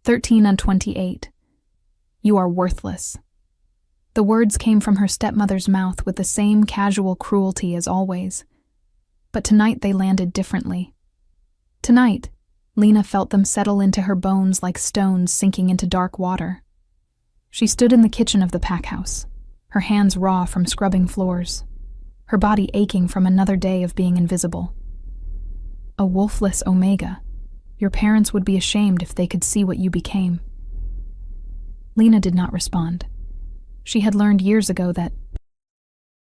13 and 28. You are worthless. The words came from her stepmother's mouth with the same casual cruelty as always. But tonight they landed differently. Tonight, Lena felt them settle into her bones like stones sinking into dark water. She stood in the kitchen of the pack house, her hands raw from scrubbing floors, her body aching from another day of being invisible. A wolfless Omega. Your parents would be ashamed if they could see what you became. Lena did not respond. She had learned years ago that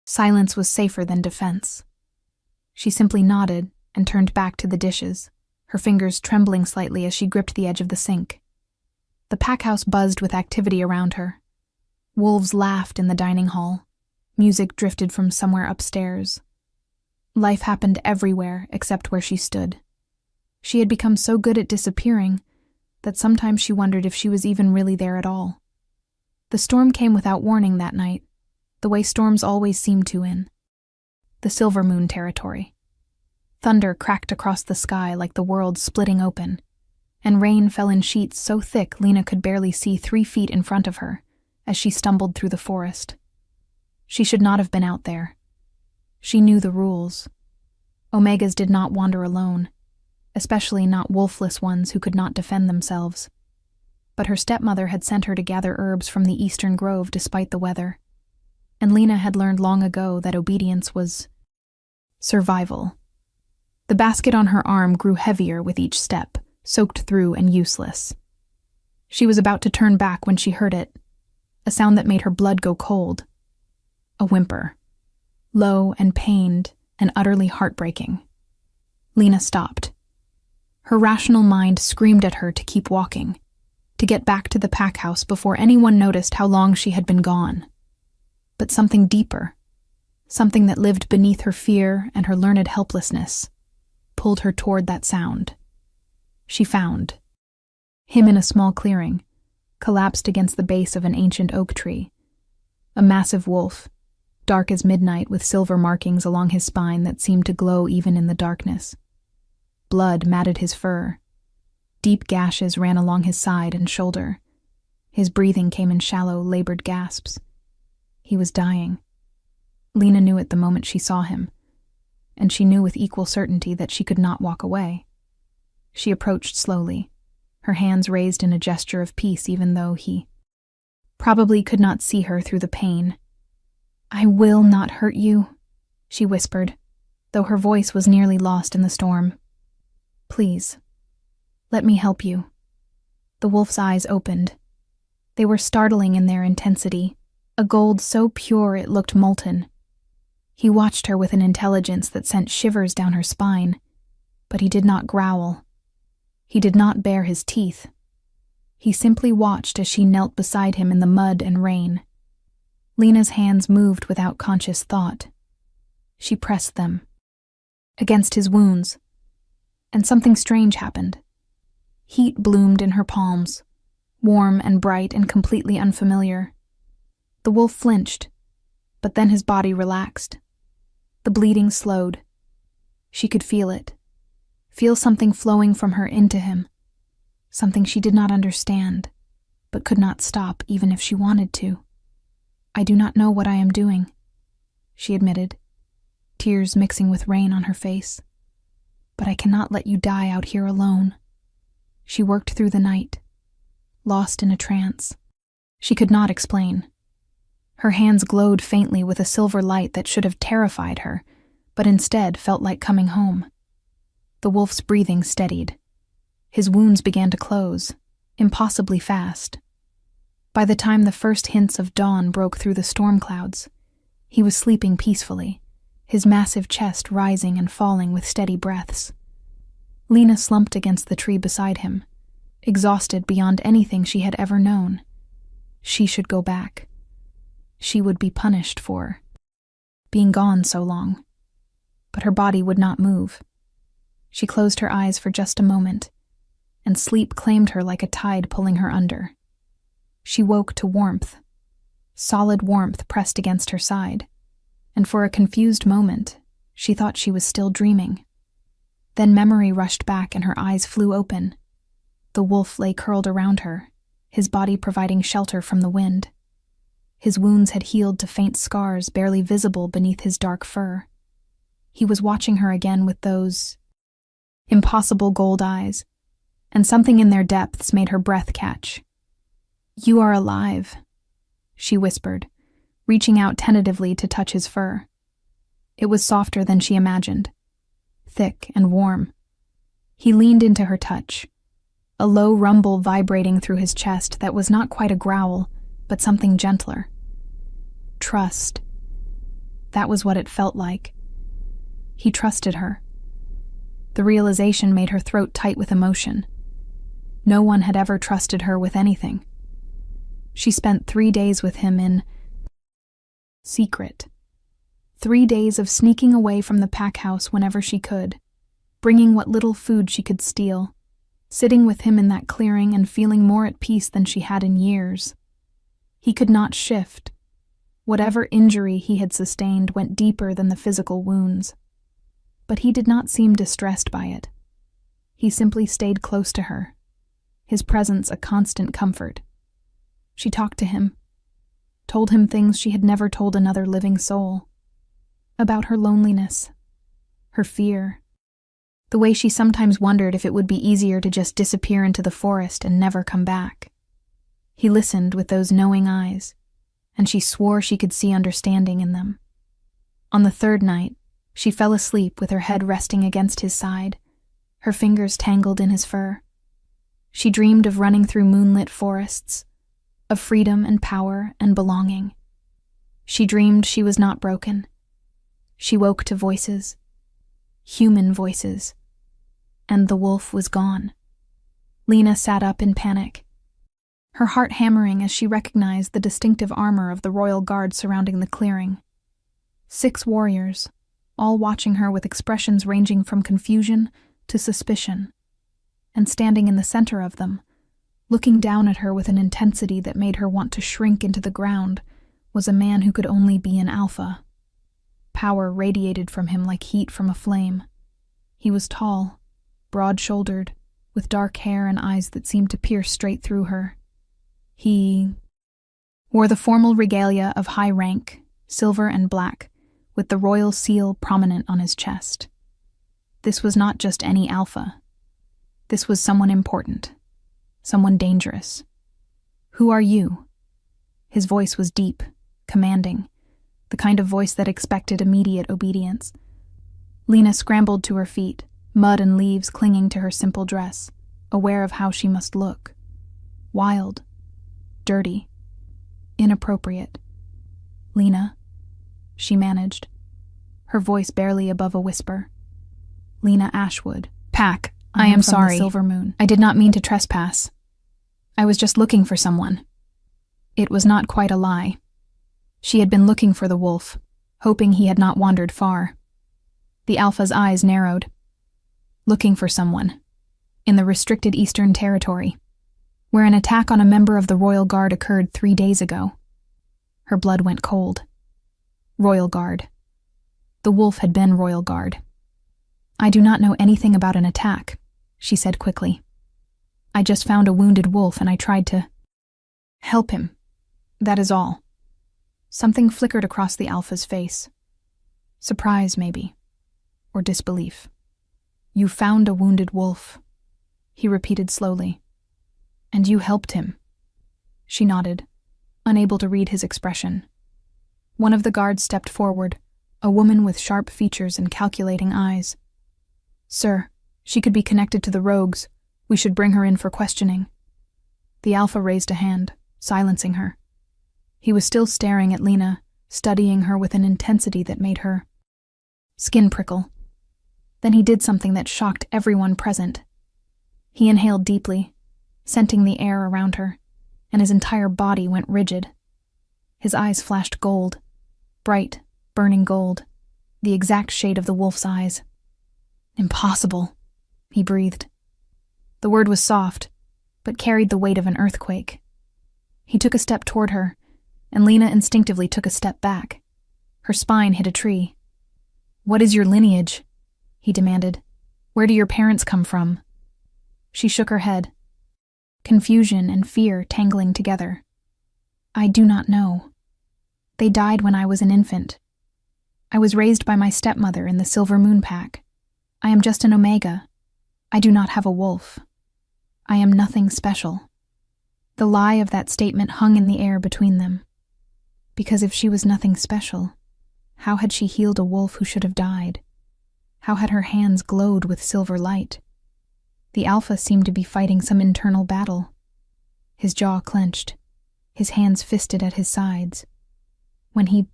silence was safer than defense. She simply nodded and turned back to the dishes, her fingers trembling slightly as she gripped the edge of the sink. The pack house buzzed with activity around her. Wolves laughed in the dining hall. Music drifted from somewhere upstairs. Life happened everywhere except where she stood. She had become so good at disappearing that sometimes she wondered if she was even really there at all. The storm came without warning that night, the way storms always seem to in the Silver Moon territory. Thunder cracked across the sky like the world splitting open, and rain fell in sheets so thick Lena could barely see 3 feet in front of her as she stumbled through the forest. She should not have been out there. She knew the rules. Omegas did not wander alone, especially not wolfless ones who could not defend themselves. But her stepmother had sent her to gather herbs from the eastern grove despite the weather, and Lena had learned long ago that obedience was survival. The basket on her arm grew heavier with each step, soaked through and useless. She was about to turn back when she heard it, a sound that made her blood go cold. A whimper, low and pained and utterly heartbreaking. Lena stopped. Her rational mind screamed at her to keep walking, to get back to the pack house before anyone noticed how long she had been gone. But something deeper, something that lived beneath her fear and her learned helplessness, pulled her toward that sound. She found him in a small clearing, collapsed against the base of an ancient oak tree. A massive wolf, dark as midnight with silver markings along his spine that seemed to glow even in the darkness. Blood matted his fur. Deep gashes ran along his side and shoulder. His breathing came in shallow, labored gasps. He was dying. Lena knew it the moment she saw him, and she knew with equal certainty that she could not walk away. She approached slowly, her hands raised in a gesture of peace even though he probably could not see her through the pain. "I will not hurt you," she whispered, though her voice was nearly lost in the storm. "Please, let me help you." The wolf's eyes opened. They were startling in their intensity, a gold so pure it looked molten. He watched her with an intelligence that sent shivers down her spine, but he did not growl. He did not bare his teeth. He simply watched as she knelt beside him in the mud and rain. Lena's hands moved without conscious thought. She pressed them against his wounds, and something strange happened. Heat bloomed in her palms, warm and bright and completely unfamiliar. The wolf flinched, but then his body relaxed. The bleeding slowed. She could feel it, feel something flowing from her into him, something she did not understand, but could not stop even if she wanted to. "I do not know what I am doing," she admitted, tears mixing with rain on her face. "But I cannot let you die out here alone." She worked through the night, lost in a trance. She could not explain. Her hands glowed faintly with a silver light that should have terrified her, but instead felt like coming home. The wolf's breathing steadied. His wounds began to close, impossibly fast. By the time the first hints of dawn broke through the storm clouds, he was sleeping peacefully, his massive chest rising and falling with steady breaths. Lena slumped against the tree beside him, exhausted beyond anything she had ever known. She should go back. She would be punished for being gone so long. But her body would not move. She closed her eyes for just a moment, and sleep claimed her like a tide pulling her under. She woke to warmth. Solid warmth pressed against her side, and for a confused moment, she thought she was still dreaming. Then memory rushed back and her eyes flew open. The wolf lay curled around her, his body providing shelter from the wind. His wounds had healed to faint scars barely visible beneath his dark fur. He was watching her again with those impossible gold eyes, and something in their depths made her breath catch. "You are alive," she whispered, reaching out tentatively to touch his fur. It was softer than she imagined, thick and warm. He leaned into her touch, a low rumble vibrating through his chest that was not quite a growl, but something gentler. Trust. That was what it felt like. He trusted her. The realization made her throat tight with emotion. No one had ever trusted her with anything. She spent 3 days with him in secret. 3 days of sneaking away from the pack house whenever she could, bringing what little food she could steal, sitting with him in that clearing and feeling more at peace than she had in years. He could not shift. Whatever injury he had sustained went deeper than the physical wounds. But he did not seem distressed by it. He simply stayed close to her, his presence a constant comfort. She talked to him, told him things she had never told another living soul. About her loneliness, her fear, the way she sometimes wondered if it would be easier to just disappear into the forest and never come back. He listened with those knowing eyes, and she swore she could see understanding in them. On the 3rd night, she fell asleep with her head resting against his side, her fingers tangled in his fur. She dreamed of running through moonlit forests, of freedom and power and belonging. She dreamed she was not broken. She woke to voices, human voices, and the wolf was gone. Lena sat up in panic, her heart hammering as she recognized the distinctive armor of the royal guard surrounding the clearing. 6 warriors, all watching her with expressions ranging from confusion to suspicion. And standing in the center of them, looking down at her with an intensity that made her want to shrink into the ground, was a man who could only be an alpha. Power radiated from him like heat from a flame. He was tall, broad-shouldered, with dark hair and eyes that seemed to pierce straight through her. He wore the formal regalia of high rank, silver and black, with the royal seal prominent on his chest. This was not just any alpha. This was someone important, someone dangerous. "Who are you?" His voice was deep, commanding, the kind of voice that expected immediate obedience. Lena scrambled to her feet, mud and leaves clinging to her simple dress, aware of how she must look. Wild, dirty, inappropriate. "Lena," she managed, her voice barely above a whisper. "Lena Ashwood. Pack, I am sorry. Silver Moon. I did not mean to trespass. I was just looking for someone." It was not quite a lie. She had been looking for the wolf, hoping he had not wandered far. The alpha's eyes narrowed. Looking for someone. In the restricted Eastern Territory, where an attack on a member of the Royal Guard occurred 3 days ago. Her blood went cold. Royal Guard. The wolf had been Royal Guard. "I do not know anything about an attack," she said quickly. "I just found a wounded wolf and I tried to help him. That is all." Something flickered across the alpha's face. Surprise, maybe. Or disbelief. "You found a wounded wolf," he repeated slowly. "And you helped him." She nodded, unable to read his expression. One of the guards stepped forward, a woman with sharp features and calculating eyes. "Sir, she could be connected to the rogues. We should bring her in for questioning." The alpha raised a hand, silencing her. He was still staring at Lena, studying her with an intensity that made her skin prickle. Then he did something that shocked everyone present. He inhaled deeply, scenting the air around her, and his entire body went rigid. His eyes flashed gold, bright, burning gold, the exact shade of the wolf's eyes. "Impossible," he breathed. The word was soft, but carried the weight of an earthquake. He took a step toward her, and Lena instinctively took a step back. Her spine hit a tree. "What is your lineage?" he demanded. "Where do your parents come from?" She shook her head, confusion and fear tangling together. I do not know. They died when I was an infant. I was raised by my stepmother in the Silver Moon Pack. I am just an Omega. I do not have a wolf. I am nothing special. The lie of that statement hung in the air between them. Because if she was nothing special, how had she healed a wolf who should have died? How had her hands glowed with silver light? The Alpha seemed to be fighting some internal battle. His jaw clenched, his hands fisted at his sides. When he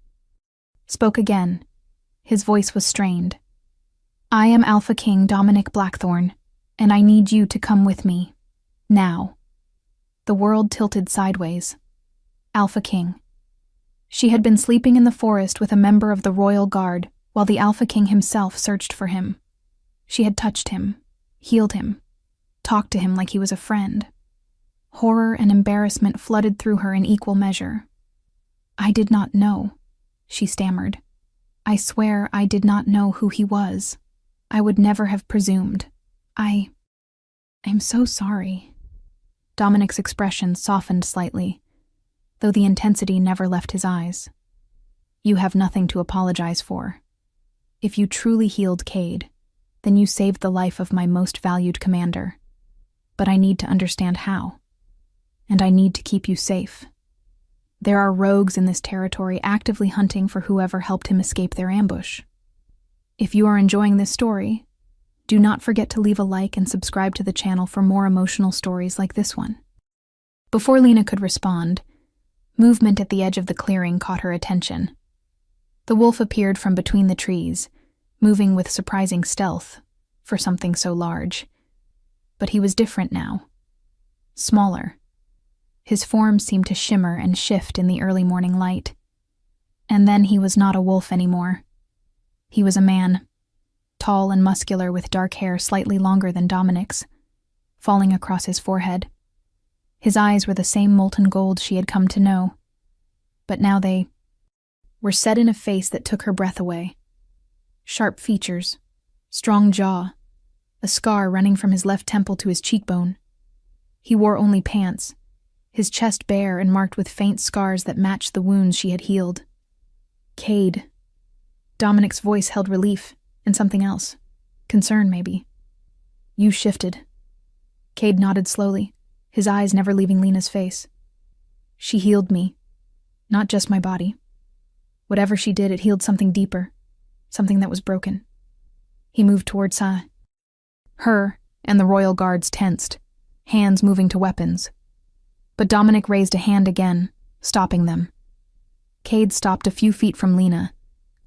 spoke again, his voice was strained. I am Alpha King Dominic Blackthorn, and I need you to come with me. Now. The world tilted sideways. Alpha King. She had been sleeping in the forest with a member of the Royal Guard while the Alpha King himself searched for him. She had touched him, healed him, talked to him like he was a friend. Horror and embarrassment flooded through her in equal measure. I did not know, she stammered. I swear I did not know who he was. I would never have presumed. I'm so sorry. Dominic's expression softened slightly, though the intensity never left his eyes. You have nothing to apologize for. If you truly healed Cade, then you saved the life of my most valued commander. But I need to understand how. And I need to keep you safe. There are rogues in this territory actively hunting for whoever helped him escape their ambush. If you are enjoying this story, do not forget to leave a like and subscribe to the channel for more emotional stories like this one. Before Lena could respond, movement at the edge of the clearing caught her attention. The wolf appeared from between the trees, moving with surprising stealth for something so large. But he was different now. Smaller. His form seemed to shimmer and shift in the early morning light. And then he was not a wolf anymore. He was a man, tall and muscular with dark hair slightly longer than Dominic's, falling across his forehead. His eyes were the same molten gold she had come to know, but now they were set in a face that took her breath away. Sharp features, strong jaw, a scar running from his left temple to his cheekbone. He wore only pants, his chest bare and marked with faint scars that matched the wounds she had healed. Cade. Dominic's voice held relief and something else. Concern, maybe. You shifted. Cade nodded slowly, his eyes never leaving Lena's face. She healed me, not just my body. Whatever she did, it healed something deeper, something that was broken. He moved towards her, and the Royal Guards tensed, hands moving to weapons. But Dominic raised a hand again, stopping them. Cade stopped a few feet from Lena,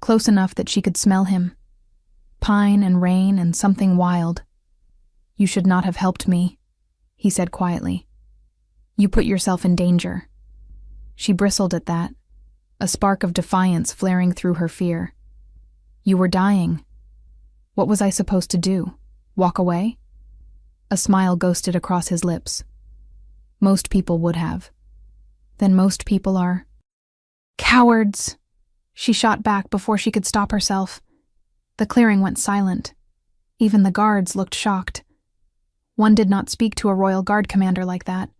close enough that she could smell him. Pine and rain and something wild. You should not have helped me, he said quietly. You put yourself in danger. She bristled at that, a spark of defiance flaring through her fear. You were dying. What was I supposed to do? Walk away? A smile ghosted across his lips. Most people would have. Then most people are cowards. She shot back before she could stop herself. The clearing went silent. Even the guards looked shocked. One did not speak to a Royal Guard commander like that.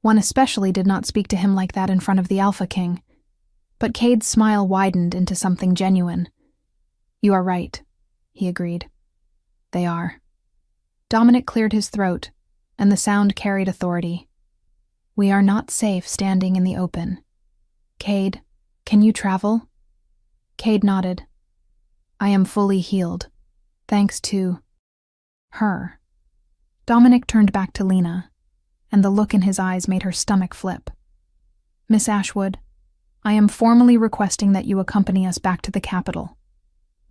One especially did not speak to him like that in front of the Alpha King. But Cade's smile widened into something genuine. You are right, he agreed. They are. Dominic cleared his throat, and the sound carried authority. We are not safe standing in the open. Cade, can you travel? Cade nodded. I am fully healed, thanks to her. Dominic turned back to Lena, and the look in his eyes made her stomach flip. Miss Ashwood, I am formally requesting that you accompany us back to the capital.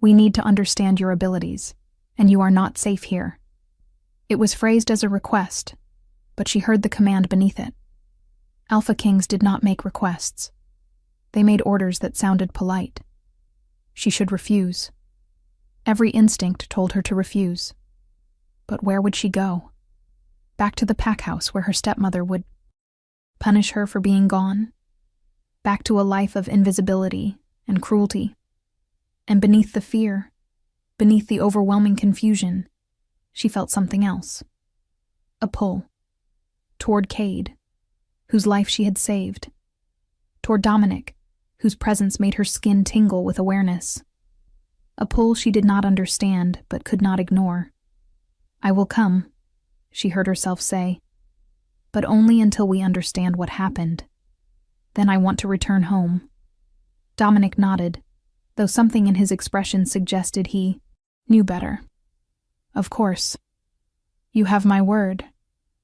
We need to understand your abilities, and you are not safe here. It was phrased as a request, but she heard the command beneath it. Alpha Kings did not make requests. They made orders that sounded polite. She should refuse. Every instinct told her to refuse. But where would she go? Back to the pack house where her stepmother would punish her for being gone? Back to a life of invisibility and cruelty? And beneath the fear, beneath the overwhelming confusion, she felt something else. A pull. toward Cade, whose life she had saved, toward Dominic, whose presence made her skin tingle with awareness. A pull she did not understand but could not ignore. "I will come," she heard herself say, "but only until we understand what happened. Then I want to return home." Dominic nodded, though something in his expression suggested he knew better. "Of course. You have my word.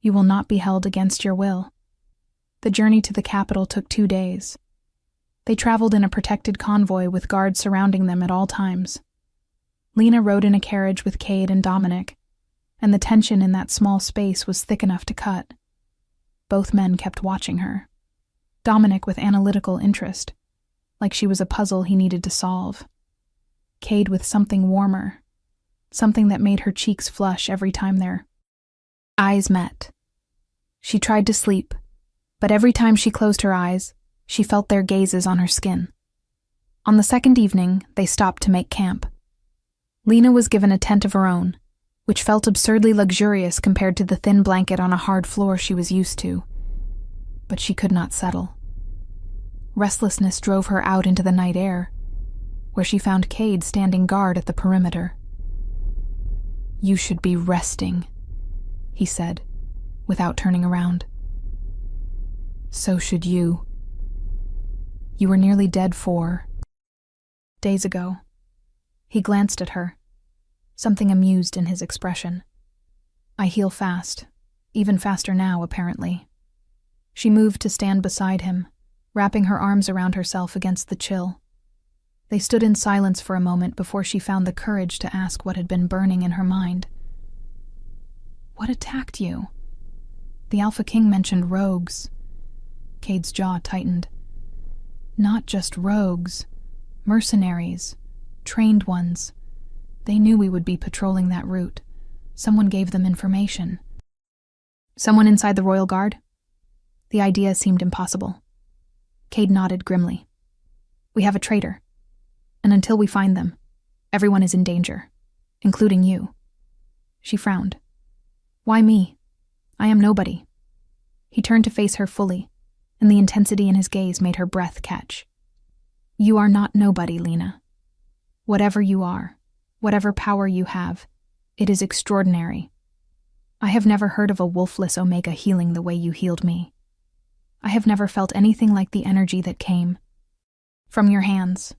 You will not be held against your will." The journey to the capital took 2 days. They traveled in a protected convoy with guards surrounding them at all times. Lena rode in a carriage with Cade and Dominic, and the tension in that small space was thick enough to cut. Both men kept watching her. Dominic with analytical interest, like she was a puzzle he needed to solve. Cade with something warmer, something that made her cheeks flush every time their eyes met. She tried to sleep, but every time she closed her eyes, she felt their gazes on her skin. On the second evening, they stopped to make camp. Lena was given a tent of her own, which felt absurdly luxurious compared to the thin blanket on a hard floor she was used to. But she could not settle. Restlessness drove her out into the night air, where she found Cade standing guard at the perimeter. "You should be resting," he said, without turning around. "So should you. You were nearly dead 4 days ago." He glanced at her, something amused in his expression. "I heal fast, even faster now, apparently." She moved to stand beside him, wrapping her arms around herself against the chill. They stood in silence for a moment before she found the courage to ask what had been burning in her mind. "What attacked you? The Alpha King mentioned rogues." Cade's jaw tightened. "Not just rogues, mercenaries, trained ones. They knew we would be patrolling that route. Someone gave them information." "Someone inside the Royal Guard?" The idea seemed impossible. Cade nodded grimly. "We have a traitor, and until we find them, everyone is in danger, including you." She frowned. "Why me? I am nobody." He turned to face her fully, and the intensity in his gaze made her breath catch. "You are not nobody, Lena. Whatever you are, whatever power you have, it is extraordinary. I have never heard of a wolfless Omega healing the way you healed me. I have never felt anything like the energy that came from your hands."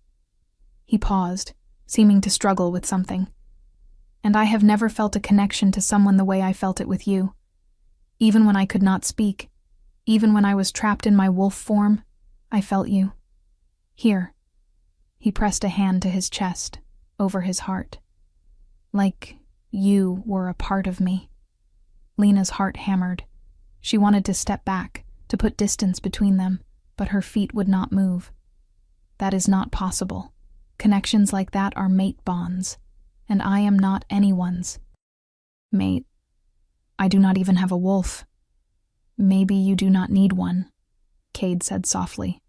He paused, seeming to struggle with something. "And I have never felt a connection to someone the way I felt it with you. Even when I could not speak, even when I was trapped in my wolf form, I felt you. Here." He pressed a hand to his chest, over his heart. "Like you were a part of me." Lena's heart hammered. She wanted to step back, to put distance between them, but her feet would not move. That is not possible. Connections like that are mate bonds, and I am not anyone's mate. I do not even have a wolf." "Maybe you do not need one," Cade said softly.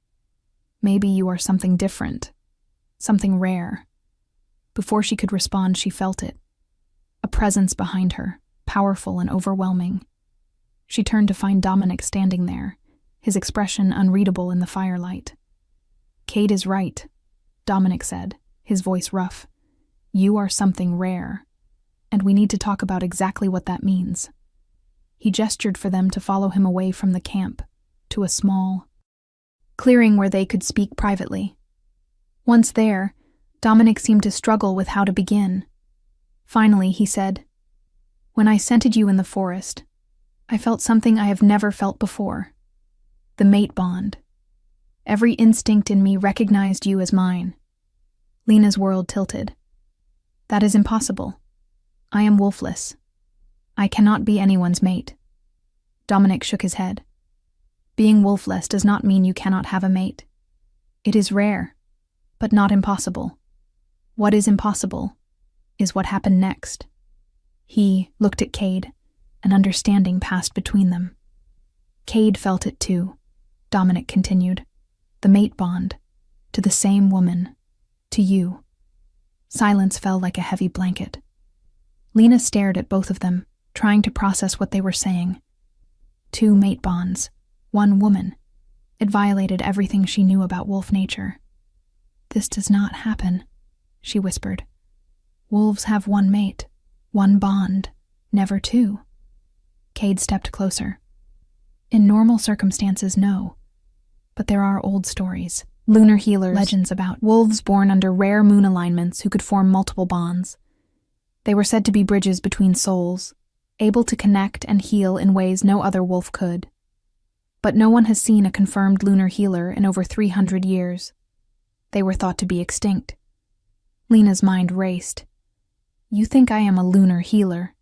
"Maybe you are something different, something rare." Before she could respond, she felt it. A presence behind her, powerful and overwhelming. She turned to find Dominic standing there, his expression unreadable in the firelight. "Cade is right," Dominic said, his voice rough. "You are something rare, and we need to talk about exactly what that means." He gestured for them to follow him away from the camp, to a small clearing where they could speak privately. Once there, Dominic seemed to struggle with how to begin. Finally, he said, "When I scented you in the forest, I felt something I have never felt before. The mate bond. Every instinct in me recognized you as mine." Lena's world tilted. "That is impossible. I am wolfless. I cannot be anyone's mate." Dominic shook his head. "Being wolfless does not mean you cannot have a mate. It is rare, but not impossible. What is impossible is what happened next." He looked at Cade, and understanding passed between them. "Cade felt it too," Dominic continued. "The mate bond. To the same woman. To you." Silence fell like a heavy blanket. Lena stared at both of them, trying to process what they were saying. 2 mate bonds, 1 woman. It violated everything she knew about wolf nature. "This does not happen," she whispered. "Wolves have 1 mate, 1 bond, never 2. Cade stepped closer. "In normal circumstances, no. But there are old stories, lunar healers, legends about wolves born under rare moon alignments who could form multiple bonds. They were said to be bridges between souls, able to connect and heal in ways no other wolf could. But no one has seen a confirmed lunar healer in over 300 years. They were thought to be extinct." Lena's mind raced. "You think I am a lunar healer?"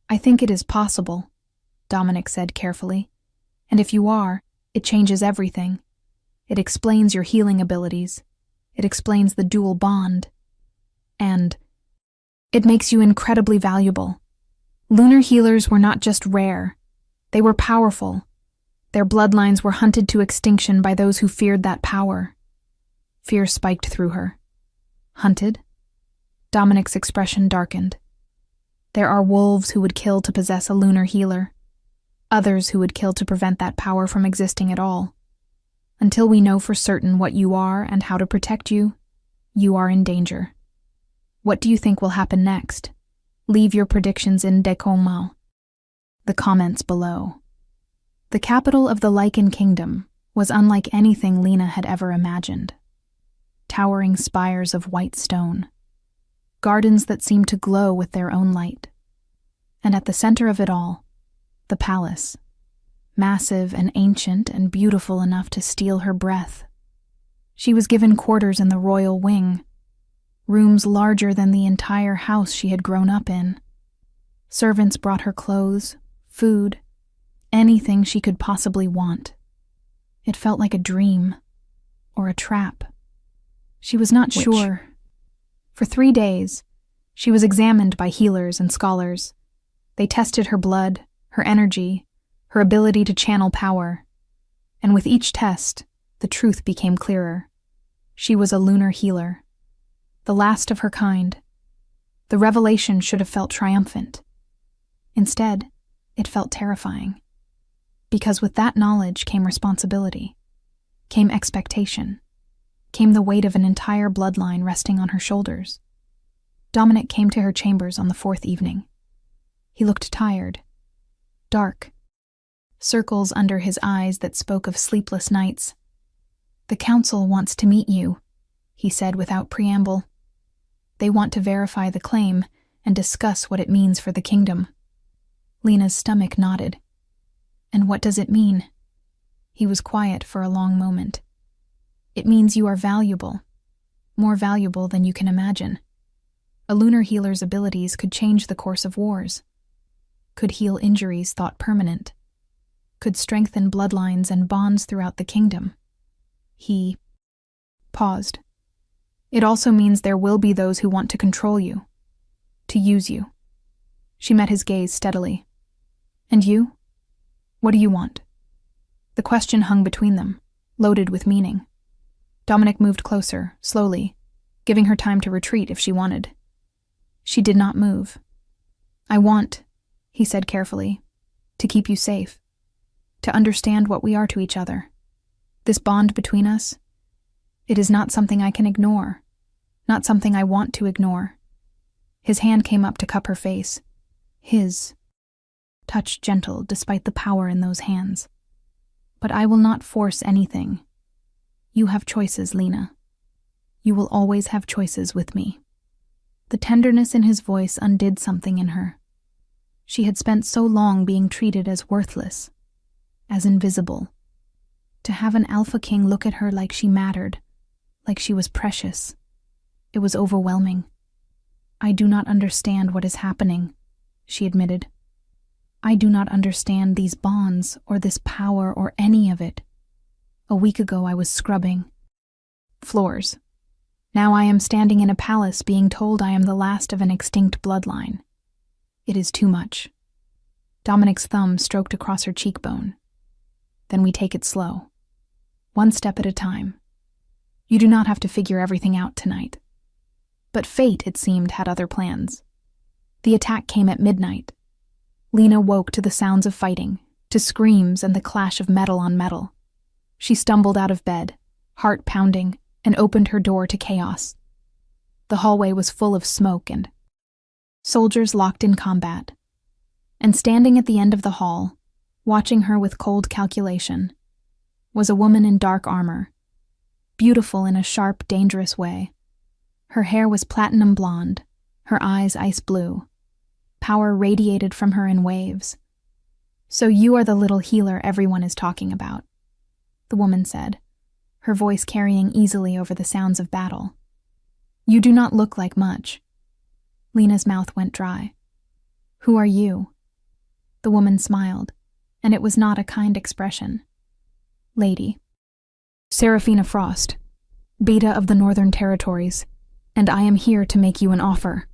"I think it is possible," Dominic said carefully. "And if you are, it changes everything. It explains your healing abilities. It explains the dual bond. And it makes you incredibly valuable. Lunar healers were not just rare. They were powerful. Their bloodlines were hunted to extinction by those who feared that power." Fear spiked through her. "Hunted?" Dominic's expression darkened. "There are wolves who would kill to possess a lunar healer. Others who would kill to prevent that power from existing at all. Until we know for certain what you are and how to protect you, you are in danger. What do you think will happen next? Leave your predictions in décomments." The comments below. The capital of the Lycan Kingdom was unlike anything Lena had ever imagined. Towering spires of white stone. Gardens that seemed to glow with their own light. And at the center of it all, the palace. Massive and ancient and beautiful enough to steal her breath. She was given quarters in the royal wing, rooms larger than the entire house she had grown up in. Servants brought her clothes, food, anything she could possibly want. It felt like a dream, or a trap. She was not sure. For 3 days, she was examined by healers and scholars. They tested her blood, her energy, her ability to channel power. And with each test, the truth became clearer. She was a lunar healer. The last of her kind. The revelation should have felt triumphant. Instead, it felt terrifying. Because with that knowledge came responsibility, came expectation, came the weight of an entire bloodline resting on her shoulders. Dominic came to her chambers on the 4th evening. He looked tired, dark, circles under his eyes that spoke of sleepless nights. "The council wants to meet you," he said without preamble. "They want to verify the claim and discuss what it means for the kingdom." Lena's stomach nodded. "And what does it mean?" He was quiet for a long moment. "It means you are valuable, more valuable than you can imagine. A lunar healer's abilities could change the course of wars, could heal injuries thought permanent, could strengthen bloodlines and bonds throughout the kingdom." He paused. "It also means there will be those who want to control you, to use you." She met his gaze steadily. "And you? What do you want?" The question hung between them, loaded with meaning. Dominic moved closer, slowly, giving her time to retreat if she wanted. She did not move. "I want," he said carefully, "to keep you safe, to understand what we are to each other. This bond between us, it is not something I can ignore, not something I want to ignore." His hand came up to cup her face. His touch gentle despite the power in those hands. "But I will not force anything. You have choices, Lena. You will always have choices with me." The tenderness in his voice undid something in her. She had spent so long being treated as worthless, as invisible. To have an Alpha King look at her like she mattered, like she was precious, it was overwhelming. "I do not understand what is happening," she admitted. "I do not understand these bonds or this power or any of it. A week ago I was scrubbing floors. Now I am standing in a palace being told I am the last of an extinct bloodline. It is too much." Dominic's thumb stroked across her cheekbone. "Then we take it slow. One step at a time. You do not have to figure everything out tonight." But fate, it seemed, had other plans. The attack came at midnight. Lena woke to the sounds of fighting, to screams and the clash of metal on metal. She stumbled out of bed, heart pounding, and opened her door to chaos. The hallway was full of smoke and soldiers locked in combat. And standing at the end of the hall, watching her with cold calculation, was a woman in dark armor, beautiful in a sharp, dangerous way. Her hair was platinum blonde, her eyes ice blue. Power radiated from her in waves. "So you are the little healer everyone is talking about," the woman said, her voice carrying easily over the sounds of battle. "You do not look like much." Lena's mouth went dry. "Who are you?" The woman smiled, and it was not a kind expression. "Lady. Seraphina Frost, Beta of the Northern Territories, and I am here to make you an offer."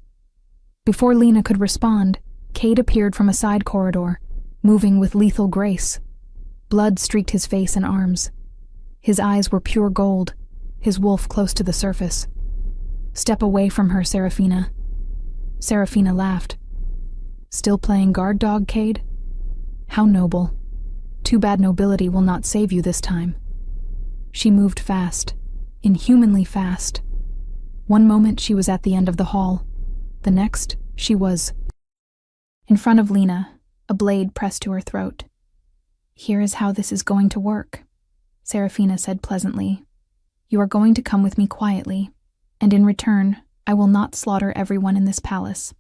Before Lena could respond, Cade appeared from a side corridor, moving with lethal grace. Blood streaked his face and arms. His eyes were pure gold, his wolf close to the surface. "Step away from her, Seraphina." Seraphina laughed. "Still playing guard dog, Cade? How noble. Too bad nobility will not save you this time." She moved fast, inhumanly fast. One moment she was at the end of the hall. The next, she was in front of Lena, a blade pressed to her throat. "Here is how this is going to work," Seraphina said pleasantly. "You are going to come with me quietly, and in return, I will not slaughter everyone in this palace."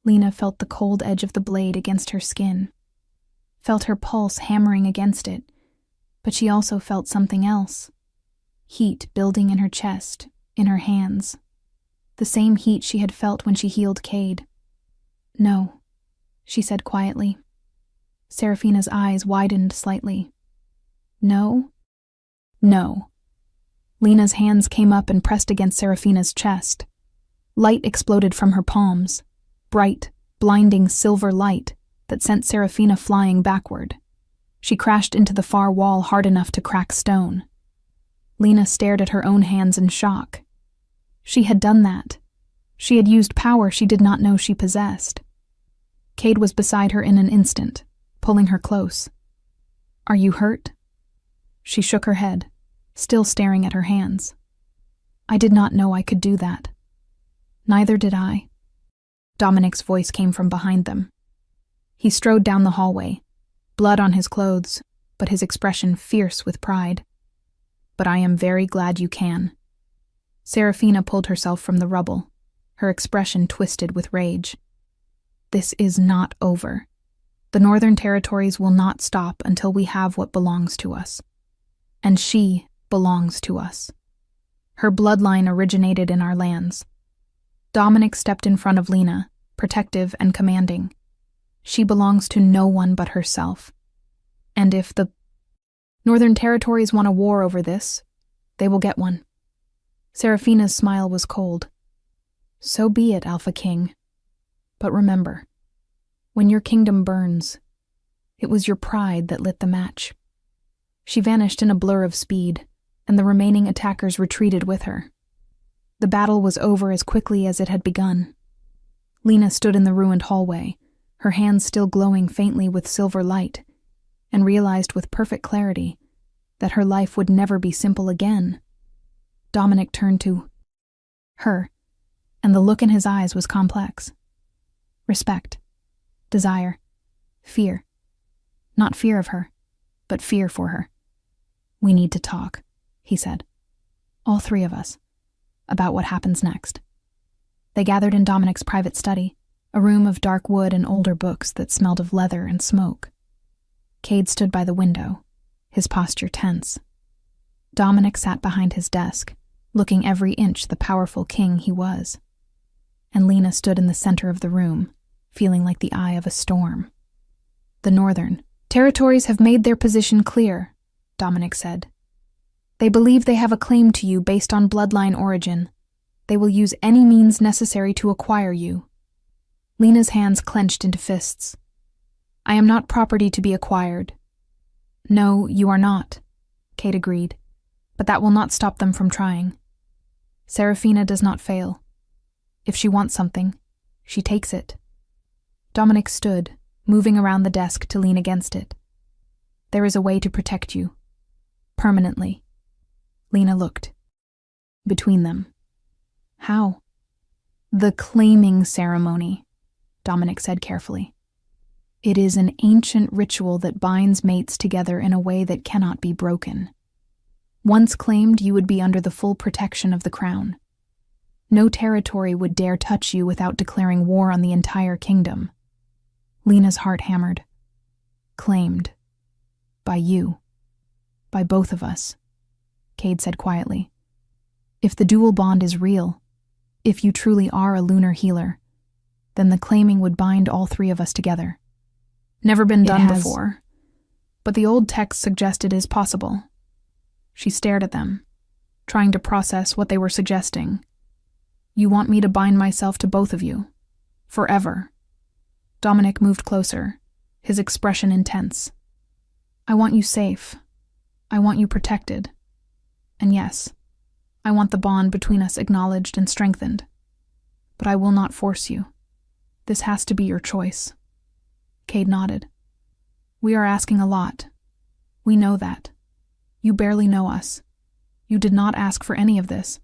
Lena felt the cold edge of the blade against her skin, felt her pulse hammering against it, but she also felt something else. Heat building in her chest, in her hands. The same heat she had felt when she healed Cade. "No," she said quietly. Seraphina's eyes widened slightly. "No? No." Lena's hands came up and pressed against Seraphina's chest. Light exploded from her palms, bright, blinding silver light that sent Seraphina flying backward. She crashed into the far wall hard enough to crack stone. Lena stared at her own hands in shock. She had done that. She had used power she did not know she possessed. Cade was beside her in an instant, pulling her close. "Are you hurt?" She shook her head, still staring at her hands. "I did not know I could do that." "Neither did I." Dominic's voice came from behind them. He strode down the hallway, blood on his clothes, but his expression fierce with pride. "But I am very glad you can." Seraphina pulled herself from the rubble, her expression twisted with rage. "This is not over. The Northern Territories will not stop until we have what belongs to us. And she belongs to us. Her bloodline originated in our lands." Dominic stepped in front of Lena, protective and commanding. "She belongs to no one but herself. And if the Northern Territories want a war over this, they will get one." Seraphina's smile was cold. "So be it, Alpha King. But remember, when your kingdom burns, it was your pride that lit the match." She vanished in a blur of speed, and the remaining attackers retreated with her. The battle was over as quickly as it had begun. Lena stood in the ruined hallway, her hands still glowing faintly with silver light, and realized with perfect clarity that her life would never be simple again. Dominic turned to her, and the look in his eyes was complex. Respect, desire, fear. Not fear of her, but fear for her. "We need to talk," he said. "All three of us, about what happens next." They gathered in Dominic's private study, a room of dark wood and older books that smelled of leather and smoke. Cade stood by the window, his posture tense. Dominic sat behind his desk, looking every inch the powerful king he was. And Lena stood in the center of the room, feeling like the eye of a storm. "The Northern Territories have made their position clear," Dominic said. "They believe they have a claim to you based on bloodline origin. They will use any means necessary to acquire you." Lena's hands clenched into fists. "I am not property to be acquired." "No, you are not," Cade agreed, "but that will not stop them from trying. Seraphina does not fail. If she wants something, she takes it." Dominic stood, moving around the desk to lean against it. There is a way to protect you. Permanently. Lena looked. Between them. How? The claiming ceremony, Dominic said carefully. It is an ancient ritual that binds mates together in a way that cannot be broken. Once claimed, you would be under the full protection of the crown. No territory would dare touch you without declaring war on the entire kingdom. Lena's heart hammered. Claimed. By you. By both of us, Cade said quietly. If the dual bond is real, if you truly are a lunar healer, then the claiming would bind all three of us together. Never been done before, but the old text suggested it is possible. She stared at them, trying to process what they were suggesting. You want me to bind myself to both of you, forever. Dominic moved closer, his expression intense. I want you safe. I want you protected. And yes, I want the bond between us acknowledged and strengthened. But I will not force you. This has to be your choice. Cade nodded. We are asking a lot. We know that. You barely know us. You did not ask for any of this.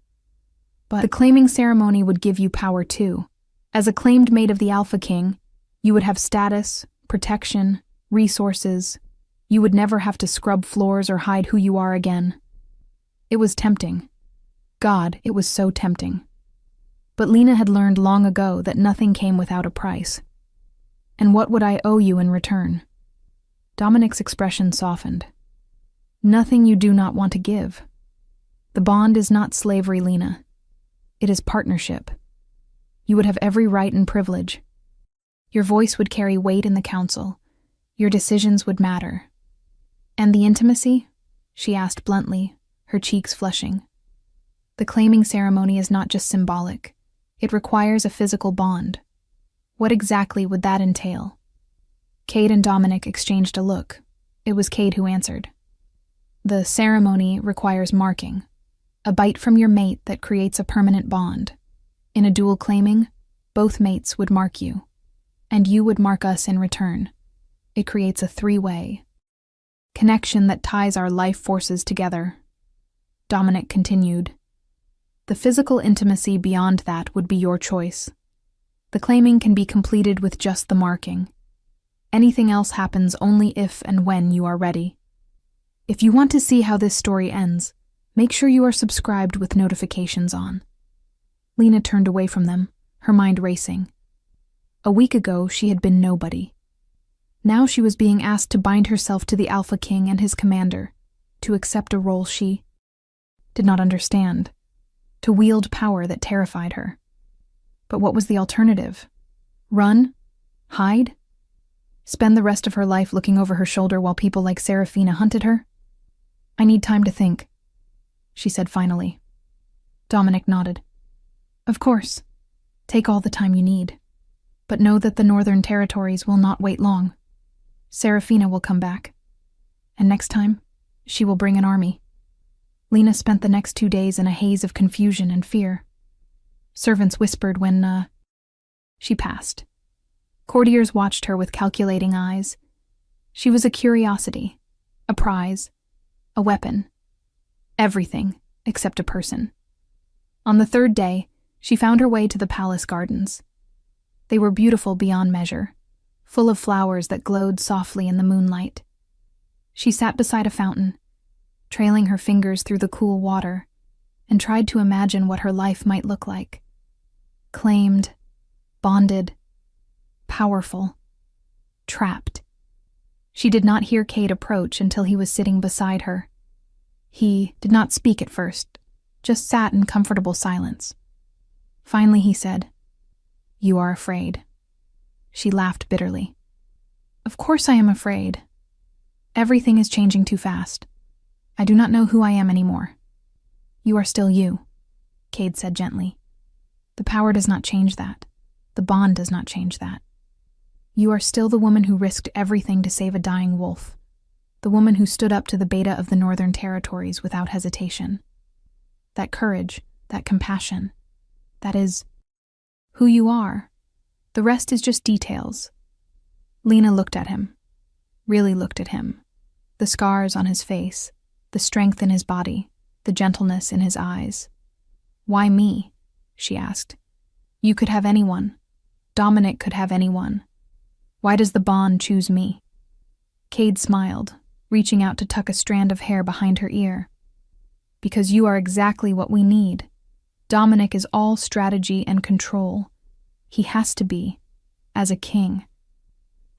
But the claiming ceremony would give you power too. As a claimed mate of the Alpha King, you would have status, protection, resources. You would never have to scrub floors or hide who you are again. It was tempting. God, it was so tempting. But Lena had learned long ago that nothing came without a price. And what would I owe you in return? Dominic's expression softened. Nothing you do not want to give. The bond is not slavery, Lena. It is partnership. You would have every right and privilege. Your voice would carry weight in the council. Your decisions would matter. And the intimacy? She asked bluntly, her cheeks flushing. The claiming ceremony is not just symbolic. It requires a physical bond. What exactly would that entail? Cade and Dominic exchanged a look. It was Cade who answered. The ceremony requires marking. A bite from your mate that creates a permanent bond. In a dual claiming, both mates would mark you. And you would mark us in return. It creates a three-way connection that ties our life forces together. Dominic continued. The physical intimacy beyond that would be your choice. The claiming can be completed with just the marking. Anything else happens only if and when you are ready. If you want to see how this story ends, make sure you are subscribed with notifications on. Lena turned away from them, her mind racing. A week ago, she had been nobody. Now she was being asked to bind herself to the Alpha King and his commander, to accept a role she did not understand, to wield power that terrified her. But what was the alternative? Run? Hide? Spend the rest of her life looking over her shoulder while people like Serafina hunted her? I need time to think, she said finally. Dominic nodded. Of course. Take all the time you need. But know that the Northern Territories will not wait long. Serafina will come back. And next time, she will bring an army. Lena spent the next 2 days in a haze of confusion and fear. Servants whispered when, she passed. Courtiers watched her with calculating eyes. She was a curiosity, a prize, a weapon. Everything except a person. On the 3rd day, she found her way to the palace gardens. They were beautiful beyond measure, full of flowers that glowed softly in the moonlight. She sat beside a fountain, trailing her fingers through the cool water, and tried to imagine what her life might look like. Claimed, bonded, powerful, trapped. She did not hear Cade approach until he was sitting beside her. He did not speak at first, just sat in comfortable silence. Finally he said, "You are afraid." She laughed bitterly. "Of course I am afraid. Everything is changing too fast. I do not know who I am anymore." "You are still you," Cade said gently. "The power does not change that. The bond does not change that. You are still the woman who risked everything to save a dying wolf. The woman who stood up to the beta of the Northern Territories without hesitation. That courage, that compassion, that is who you are. The rest is just details." Lena looked at him, really looked at him, The scars on his face, the strength in his body, the gentleness in his eyes. "Why me?" she asked. "You could have anyone. Dominic could have anyone. Why does the bond choose me?" Cade smiled, reaching out to tuck a strand of hair behind her ear. "Because you are exactly what we need. Dominic is all strategy and control. He has to be, as a king.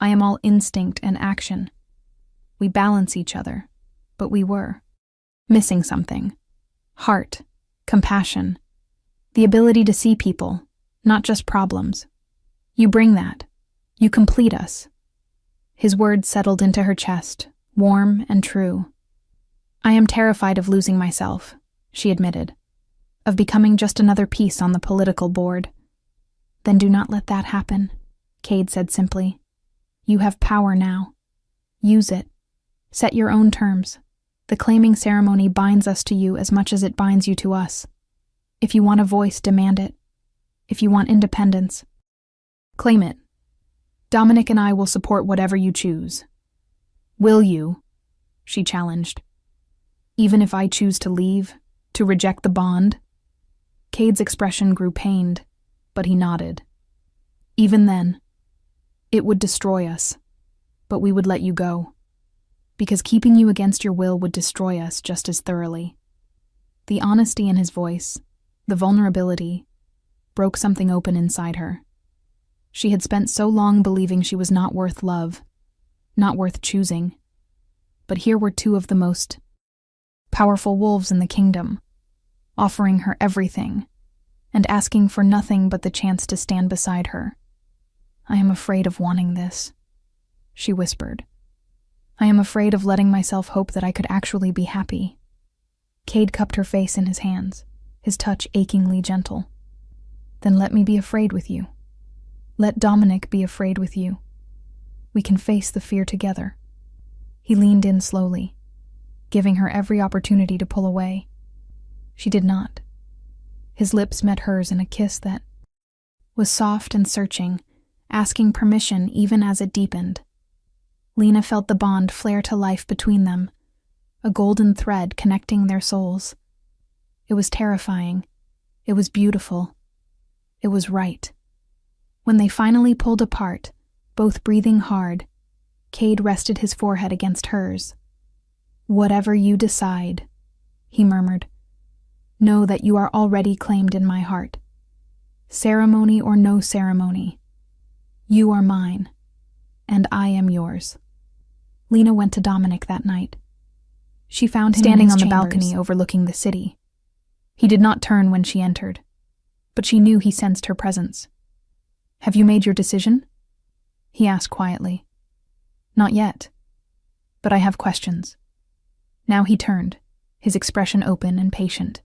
I am all instinct and action. We balance each other, but we were missing something. Heart, compassion, the ability to see people, not just problems. You bring that. You complete us." His words settled into her chest, warm and true. "I am terrified of losing myself," she admitted, "of becoming just another piece on the political board." "Then do not let that happen," Cade said simply. "You have power now. Use it. Set your own terms. The claiming ceremony binds us to you as much as it binds you to us. If you want a voice, demand it. If you want independence, claim it. Dominic and I will support whatever you choose." "Will you?" she challenged. "Even if I choose to leave, to reject the bond?" Cade's expression grew pained, but he nodded. "Even then, it would destroy us, but we would let you go. Because keeping you against your will would destroy us just as thoroughly." The honesty in his voice, the vulnerability, broke something open inside her. She had spent so long believing she was not worth love, not worth choosing. But here were two of the most powerful wolves in the kingdom, offering her everything, and asking for nothing but the chance to stand beside her. "I am afraid of wanting this," she whispered. "I am afraid of letting myself hope that I could actually be happy." Cade cupped her face in his hands, his touch achingly gentle. "Then let me be afraid with you. Let Dominic be afraid with you. We can face the fear together." He leaned in slowly, giving her every opportunity to pull away. She did not. His lips met hers in a kiss that was soft and searching, asking permission even as it deepened. Lena felt the bond flare to life between them, a golden thread connecting their souls. It was terrifying. It was beautiful. It was right. When they finally pulled apart, both breathing hard, Cade rested his forehead against hers. "Whatever you decide," he murmured, "know that you are already claimed in my heart. Ceremony or no ceremony, you are mine, and I am yours." Lena went to Dominic that night. She found him standing on the balcony overlooking the city. He did not turn when she entered, but she knew he sensed her presence. "Have you made your decision?" he asked quietly. "Not yet, but I have questions." Now he turned, his expression open and patient.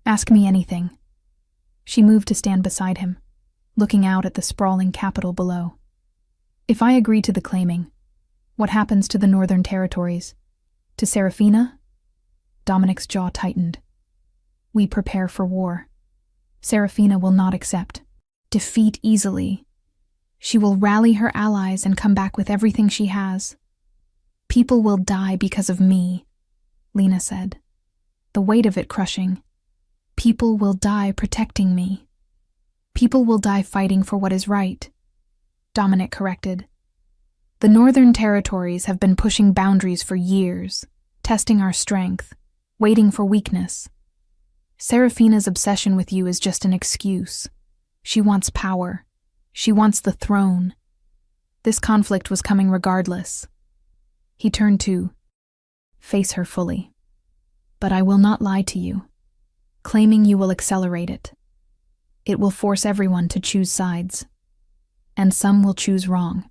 "Ask me anything." She moved to stand beside him, looking out at the sprawling capital below. "If I agree to the claiming, what happens to the Northern Territories? To Serafina?" Dominic's jaw tightened. "We prepare for war. Serafina will not accept defeat easily. She will rally her allies and come back with everything she has. People will die because of me," Lena said, the weight of it crushing. "People will die protecting me. People will die fighting for what is right," Dominic corrected. "The Northern Territories have been pushing boundaries for years, testing our strength, waiting for weakness. Serafina's obsession with you is just an excuse. She wants power. She wants the throne. This conflict was coming regardless." He turned to face her fully. "But I will not lie to you. Claiming you will accelerate it. It will force everyone to choose sides. And some will choose wrong."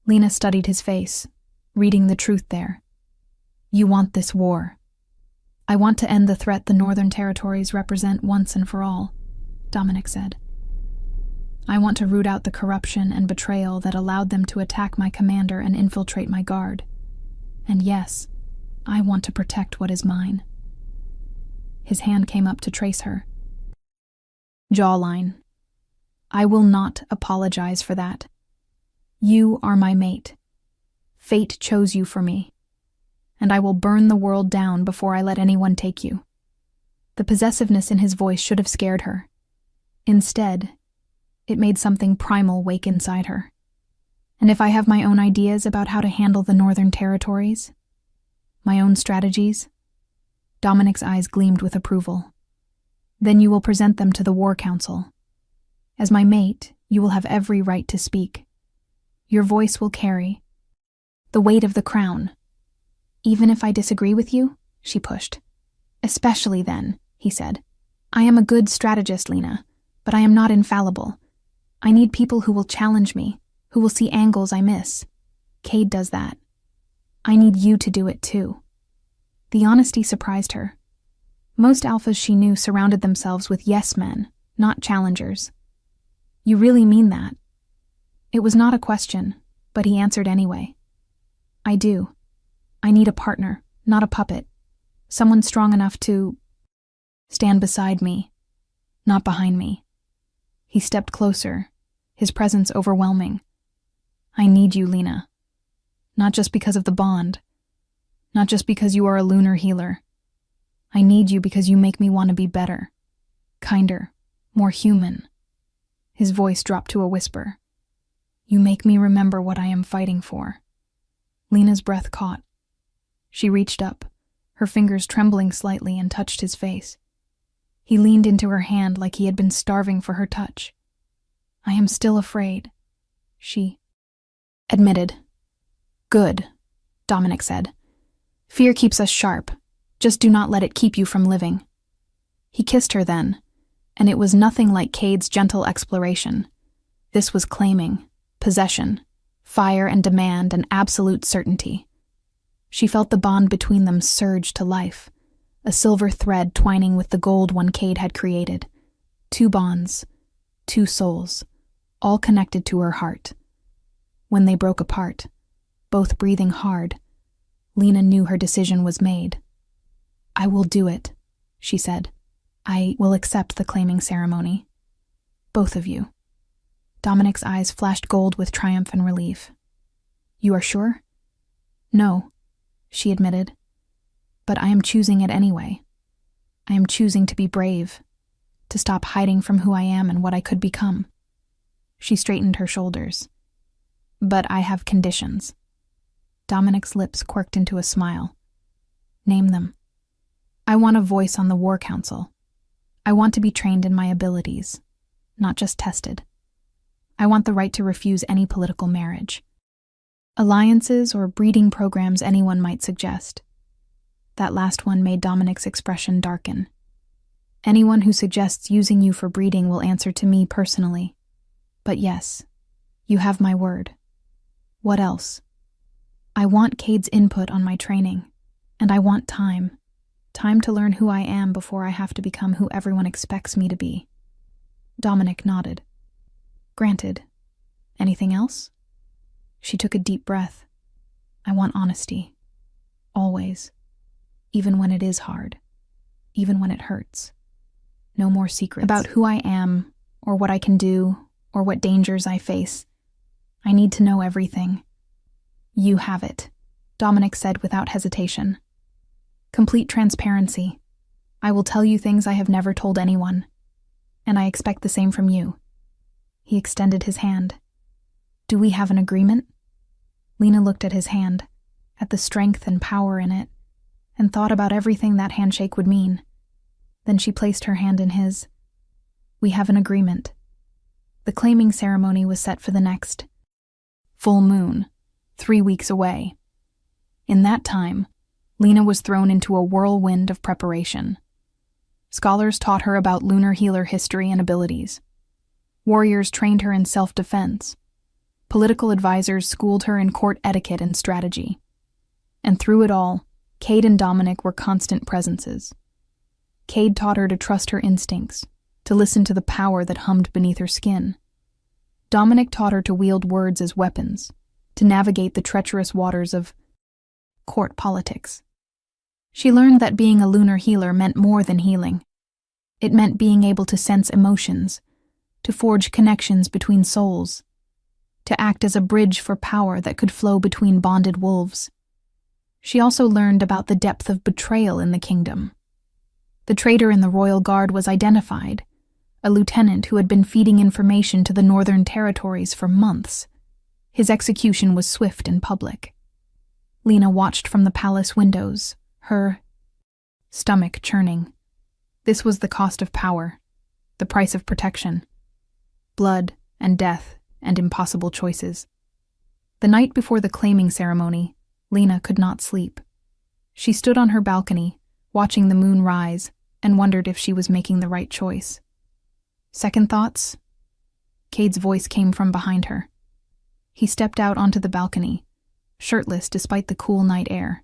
Lena studied his face, reading the truth there. "You want this war." "I want to end the threat the Northern Territories represent once and for all," Dominic said. "I want to root out the corruption and betrayal that allowed them to attack my commander and infiltrate my guard. And yes, I want to protect what is mine." His hand came up to trace her jawline. "I will not apologize for that. You are my mate. Fate chose you for me. and I will burn the world down before I let anyone take you." The possessiveness in his voice should have scared her. Instead, it made something primal wake inside her. "And if I have my own ideas about how to handle the Northern Territories? My own strategies?" Dominic's eyes gleamed with approval. "Then you will present them to the War Council. As my mate, you will have every right to speak. Your voice will carry the weight of the crown." "Even if I disagree with you?" she pushed. "Especially then," he said. "I am a good strategist, Lena, but I am not infallible. I need people who will challenge me, who will see angles I miss. Cade does that. I need you to do it too." The honesty surprised her. Most alphas she knew surrounded themselves with yes men, not challengers. "You really mean that?" It was not a question, but he answered anyway. "I do. I need a partner, not a puppet. Someone strong enough to stand beside me, not behind me." He stepped closer, his presence overwhelming. "I need you, Lena. Not just because of the bond. Not just because you are a lunar healer. I need you because you make me want to be better, kinder, more human." His voice dropped to a whisper. "You make me remember what I am fighting for." Lena's breath caught. She reached up, her fingers trembling slightly, and touched his face. He leaned into her hand like he had been starving for her touch. "I am still afraid," she admitted. "Good," Dominic said. "Fear keeps us sharp. Just do not let it keep you from living." He kissed her then, and it was nothing like Cade's gentle exploration. This was claiming, possession, fire and demand, and absolute certainty. She felt the bond between them surge to life, a silver thread twining with the gold one Cade had created. Two bonds, two souls, all connected to her heart. When they broke apart, both breathing hard, Lena knew her decision was made. "I will do it," she said. "I will accept the claiming ceremony. Both of you." Dominic's eyes flashed gold with triumph and relief. "You are sure?" "No," she admitted. "But I am choosing it anyway. I am choosing to be brave, to stop hiding from who I am and what I could become." She straightened her shoulders. "But I have conditions." Dominic's lips quirked into a smile. "Name them." "I want a voice on the War Council. I want to be trained in my abilities, not just tested. I want the right to refuse any political marriage. Alliances or breeding programs anyone might suggest." That last one made Dominic's expression darken. "Anyone who suggests using you for breeding will answer to me personally. But yes, you have my word. What else? I want Cade's input on my training, and I want time. Time to learn who I am before I have to become who everyone expects me to be." Dominic nodded. "Granted. Anything else?" She took a deep breath. "I want honesty. Always. Even when it is hard. Even when it hurts. No more secrets about who I am, or what I can do, or what dangers I face. I need to know everything." "You have it," Dominic said without hesitation. "Complete transparency. I will tell you things I have never told anyone. And I expect the same from you." He extended his hand. "Do we have an agreement?" Lena looked at his hand, at the strength and power in it, and thought about everything that handshake would mean. Then she placed her hand in his. "We have an agreement." The claiming ceremony was set for the next full moon, 3 weeks away. In that time, Lena was thrown into a whirlwind of preparation. Scholars taught her about lunar healer history and abilities. Warriors trained her in self-defense. Political advisors schooled her in court etiquette and strategy. And through it all, Cade and Dominic were constant presences. Cade taught her to trust her instincts, to listen to the power that hummed beneath her skin. Dominic taught her to wield words as weapons, to navigate the treacherous waters of court politics. She learned that being a lunar healer meant more than healing. It meant being able to sense emotions, to forge connections between souls, to act as a bridge for power that could flow between bonded wolves. She also learned about the depth of betrayal in the kingdom. The traitor in the royal guard was identified, a lieutenant who had been feeding information to the northern territories for months. His execution was swift and public. Lena watched from the palace windows, her stomach churning. This was the cost of power, the price of protection. Blood and death and impossible choices. The night before the claiming ceremony, Lena could not sleep. She stood on her balcony, watching the moon rise, and wondered if she was making the right choice. Second thoughts? Cade's voice came from behind her. He stepped out onto the balcony, shirtless despite the cool night air.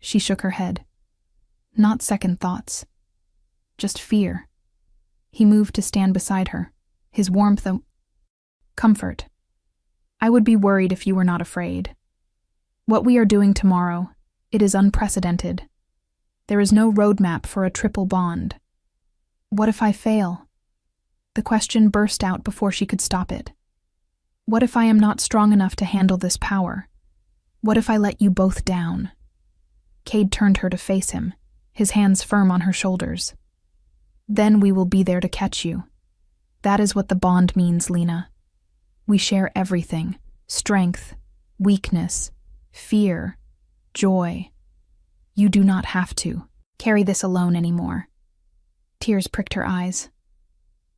She shook her head. Not second thoughts. Just fear. He moved to stand beside her, his warmth a comfort. I would be worried if you were not afraid. What we are doing tomorrow, it is unprecedented. There is no roadmap for a triple bond. What if I fail? The question burst out before she could stop it. What if I am not strong enough to handle this power? What if I let you both down? Cade turned her to face him, his hands firm on her shoulders. Then we will be there to catch you. That is what the bond means, Lena. We share everything: strength, weakness, fear, joy. You do not have to carry this alone anymore. Tears pricked her eyes.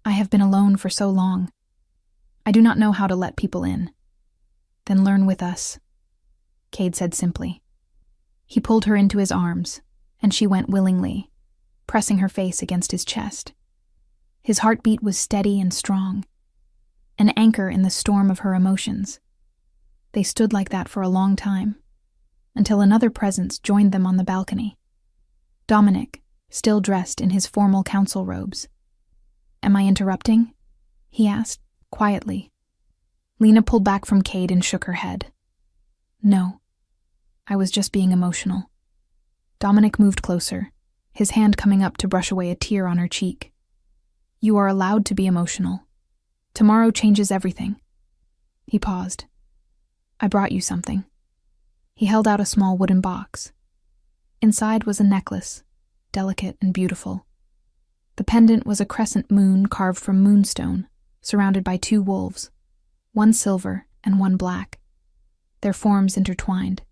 I have been alone for so long. I do not know how to let people in. Then learn with us, Cade said simply. He pulled her into his arms, and she went willingly, pressing her face against his chest. His heartbeat was steady and strong, an anchor in the storm of her emotions. They stood like that for a long time, until another presence joined them on the balcony. Dominic, still dressed in his formal council robes. Am I interrupting? He asked, quietly. Lena pulled back from Cade and shook her head. No, I was just being emotional. Dominic moved closer, his hand coming up to brush away a tear on her cheek. You are allowed to be emotional. Tomorrow changes everything. He paused. I brought you something. He held out a small wooden box. Inside was a necklace, delicate and beautiful. The pendant was a crescent moon carved from moonstone, surrounded by 2 wolves, one silver and one black, their forms intertwined.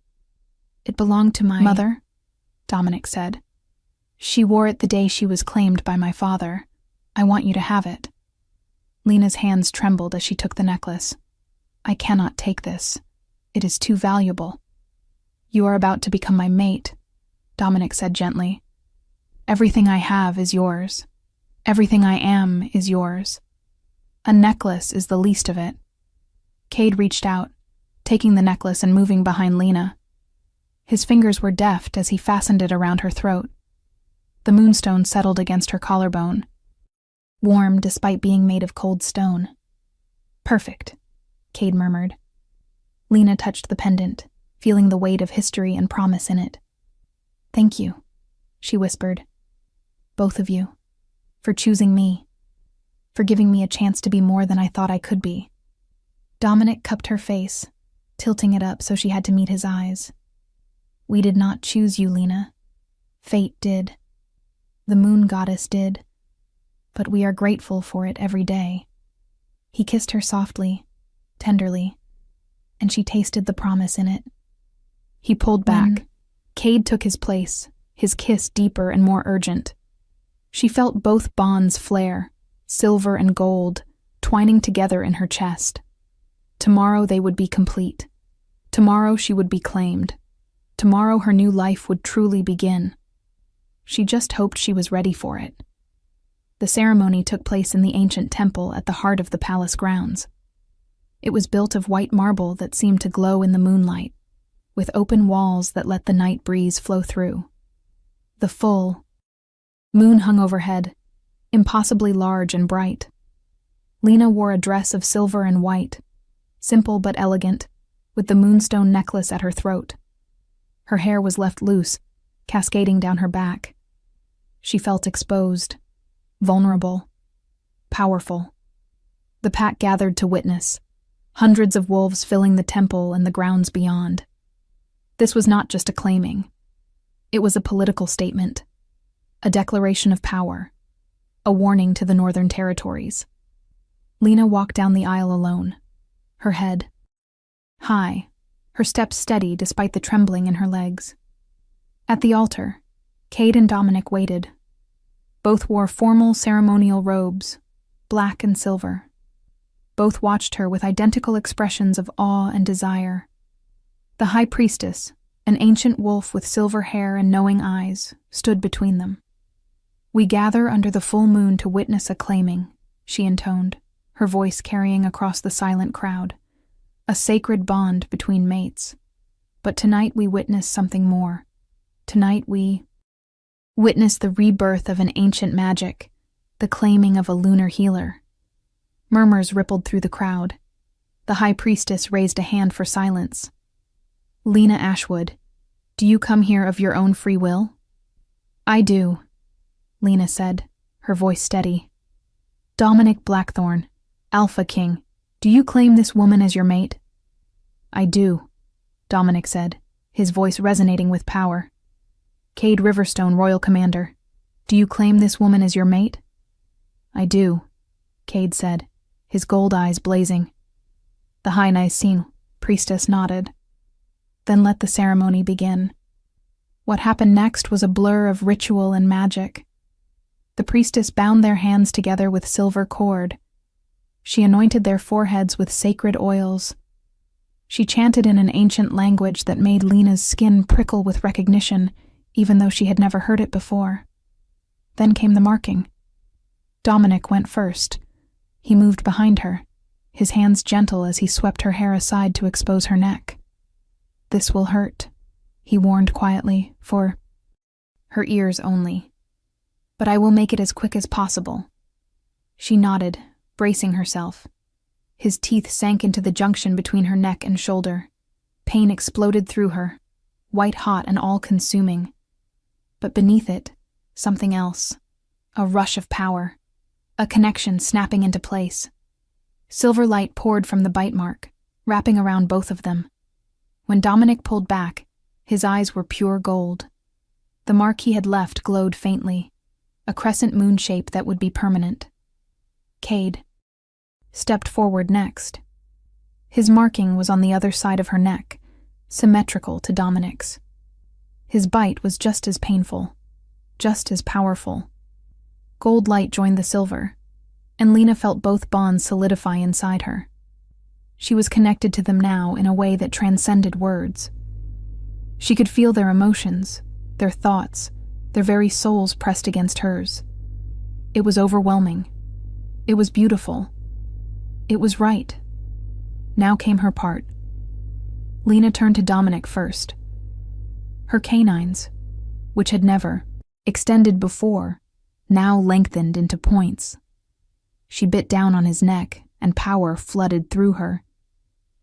It belonged to my mother, Dominic said. She wore it the day she was claimed by my father. I want you to have it. Lena's hands trembled as she took the necklace. I cannot take this. It is too valuable. You are about to become my mate, Dominic said gently. Everything I have is yours. Everything I am is yours. A necklace is the least of it. Cade reached out, taking the necklace and moving behind Lena. His fingers were deft as he fastened it around her throat. The moonstone settled against her collarbone, warm despite being made of cold stone. Perfect, Cade murmured. Lena touched the pendant, feeling the weight of history and promise in it. Thank you, she whispered. Both of you, for choosing me, for giving me a chance to be more than I thought I could be. Dominic cupped her face, tilting it up so she had to meet his eyes. We did not choose you, Lena. Fate did. The moon goddess did. But we are grateful for it every day. He kissed her softly, tenderly, and she tasted the promise in it. He pulled back. Cade took his place, his kiss deeper and more urgent. She felt both bonds flare, silver and gold, twining together in her chest. Tomorrow they would be complete. Tomorrow she would be claimed. Tomorrow her new life would truly begin. She just hoped she was ready for it. The ceremony took place in the ancient temple at the heart of the palace grounds. It was built of white marble that seemed to glow in the moonlight, with open walls that let the night breeze flow through. The full moon hung overhead, impossibly large and bright. Lena wore a dress of silver and white, simple but elegant, with the moonstone necklace at her throat. Her hair was left loose, cascading down her back. She felt exposed, vulnerable, powerful. The pack gathered to witness, hundreds of wolves filling the temple and the grounds beyond. This was not just a claiming. It was a political statement, a declaration of power, a warning to the Northern Territories. Lena walked down the aisle alone, her head high, her steps steady despite the trembling in her legs. At the altar, Cade and Dominic waited. Both wore formal ceremonial robes, black and silver. Both watched her with identical expressions of awe and desire. The high priestess, an ancient wolf with silver hair and knowing eyes, stood between them. "We gather under the full moon to witness a claiming," she intoned, her voice carrying across the silent crowd. "A sacred bond between mates. But tonight we witness something more. Tonight we witness the rebirth of an ancient magic, the claiming of a lunar healer." Murmurs rippled through the crowd. The high priestess raised a hand for silence. "Lena Ashwood, do you come here of your own free will?" "I do," Lena said, her voice steady. "Dominic Blackthorne, Alpha King, do you claim this woman as your mate?" "I do," Dominic said, his voice resonating with power. "Cade Riverstone, Royal Commander, do you claim this woman as your mate?" "I do," Cade said, his gold eyes blazing. The High Nicene priestess nodded. Then let the ceremony begin. What happened next was a blur of ritual and magic. The priestess bound their hands together with silver cord. She anointed their foreheads with sacred oils. She chanted in an ancient language that made Lena's skin prickle with recognition, even though she had never heard it before. Then came the marking. Dominic went first. He moved behind her, his hands gentle as he swept her hair aside to expose her neck. "This will hurt," he warned quietly, "for her ears only. But I will make it as quick as possible." She nodded, bracing herself. His teeth sank into the junction between her neck and shoulder. Pain exploded through her, white-hot and all-consuming. But beneath it, something else. A rush of power. A connection snapping into place. Silver light poured from the bite mark, wrapping around both of them. When Dominic pulled back, his eyes were pure gold. The mark he had left glowed faintly, a crescent moon shape that would be permanent. Cade stepped forward next. His marking was on the other side of her neck, symmetrical to Dominic's. His bite was just as painful, just as powerful. Gold light joined the silver, and Lena felt both bonds solidify inside her. She was connected to them now in a way that transcended words. She could feel their emotions, their thoughts, their very souls pressed against hers. It was overwhelming. It was beautiful. It was right. Now came her part. Lena turned to Dominic first. Her canines, which had never extended before, now lengthened into points. She bit down on his neck, and power flooded through her.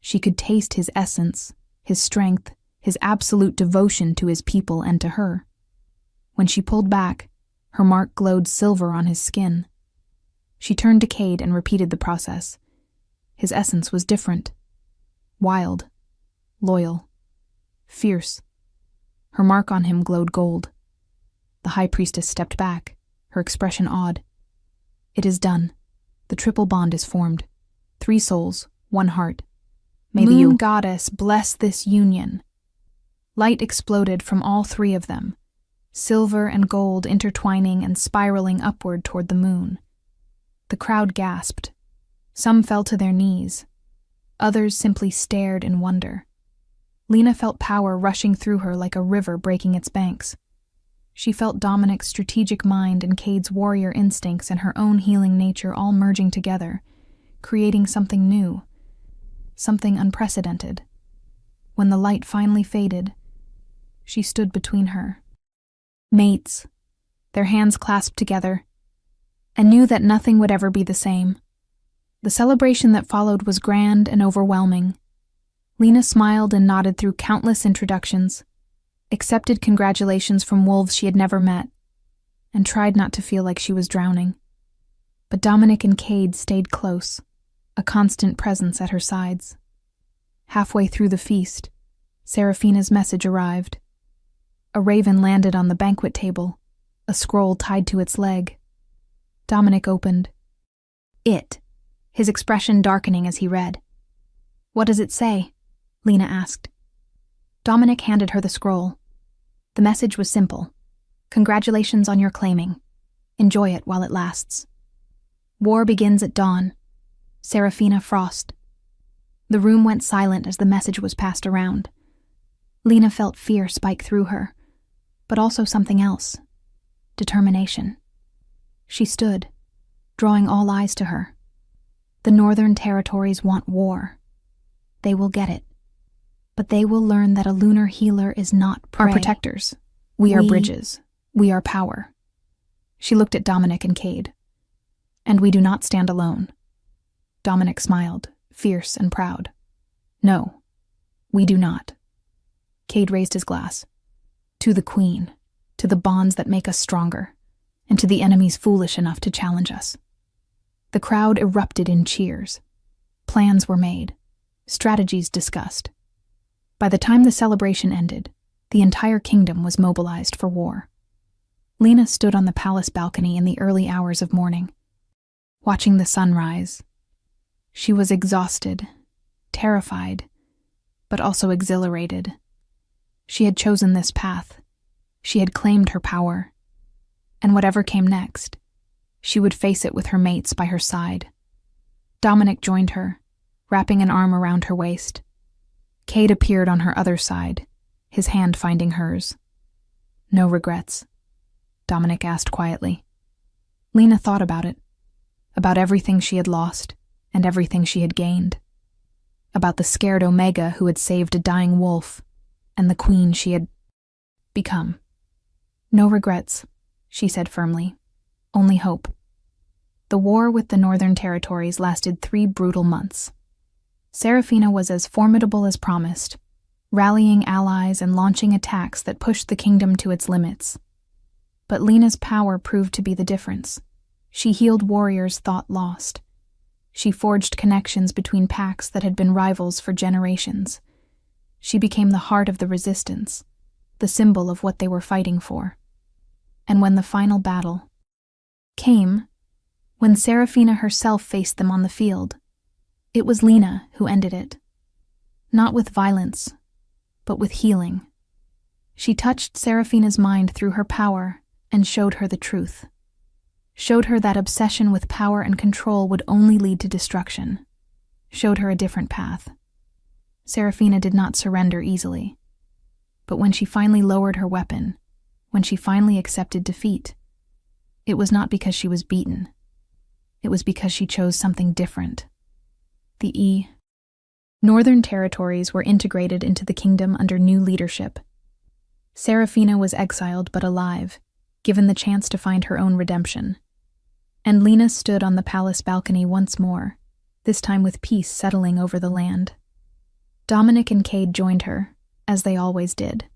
She could taste his essence, his strength, his absolute devotion to his people and to her. When she pulled back, her mark glowed silver on his skin. She turned to Cade and repeated the process. His essence was different. Wild, loyal, fierce. Her mark on him glowed gold. The high priestess stepped back, her expression odd. "It is done. The triple bond is formed. 3 souls, 1 heart. May the moon goddess bless this union." Light exploded from all 3 of them, silver and gold intertwining and spiraling upward toward the moon. The crowd gasped. Some fell to their knees. Others simply stared in wonder. Lena felt power rushing through her like a river breaking its banks. She felt Dominic's strategic mind and Cade's warrior instincts and her own healing nature all merging together, creating something new, something unprecedented. When the light finally faded, she stood between her mates, their hands clasped together, and knew that nothing would ever be the same. The celebration that followed was grand and overwhelming. Lena smiled and nodded through countless introductions, accepted congratulations from wolves she had never met, and tried not to feel like she was drowning. But Dominic and Cade stayed close, a constant presence at her sides. Halfway through the feast, Seraphina's message arrived. A raven landed on the banquet table, a scroll tied to its leg. Dominic opened it, his expression darkening as he read. "What does it say?" Lena asked. Dominic handed her the scroll. The message was simple. "Congratulations on your claiming. Enjoy it while it lasts. War begins at dawn. Seraphina Frost." The room went silent as the message was passed around. Lena felt fear spike through her, but also something else. Determination. She stood, drawing all eyes to her. The Northern Territories want war. They will get it. But they will learn that a lunar healer is not prey. Our protectors. We are bridges. We are power. She looked at Dominic and Cade. And we do not stand alone. Dominic smiled, fierce and proud. No, we do not. Cade raised his glass. To the Queen, to the bonds that make us stronger, and to the enemies foolish enough to challenge us. The crowd erupted in cheers. Plans were made, strategies discussed. By the time the celebration ended, the entire kingdom was mobilized for war. Lena stood on the palace balcony in the early hours of morning, watching the sun rise. She was exhausted, terrified, but also exhilarated. She had chosen this path. She had claimed her power. And whatever came next, she would face it with her mates by her side. Dominic joined her, wrapping an arm around her waist. Cade appeared on her other side, his hand finding hers. "No regrets?" Dominic asked quietly. Lena thought about it, about everything she had lost and everything she had gained, about the scared Omega who had saved a dying wolf and the queen she had become. "No regrets," she said firmly. "Only hope." The war with the Northern Territories lasted 3 brutal months. Seraphina was as formidable as promised, rallying allies and launching attacks that pushed the kingdom to its limits. But Lena's power proved to be the difference. She healed warriors thought lost. She forged connections between packs that had been rivals for generations. She became the heart of the resistance, the symbol of what they were fighting for. And when the final battle came, when Seraphina herself faced them on the field, it was Lena who ended it. Not with violence, but with healing. She touched Seraphina's mind through her power and showed her the truth. Showed her that obsession with power and control would only lead to destruction. Showed her a different path. Seraphina did not surrender easily. But when she finally lowered her weapon, when she finally accepted defeat, it was not because she was beaten. It was because she chose something different. The Northern Territories were integrated into the kingdom under new leadership. Seraphina was exiled but alive, given the chance to find her own redemption. And Lena stood on the palace balcony once more, this time with peace settling over the land. Dominic and Cade joined her, as they always did.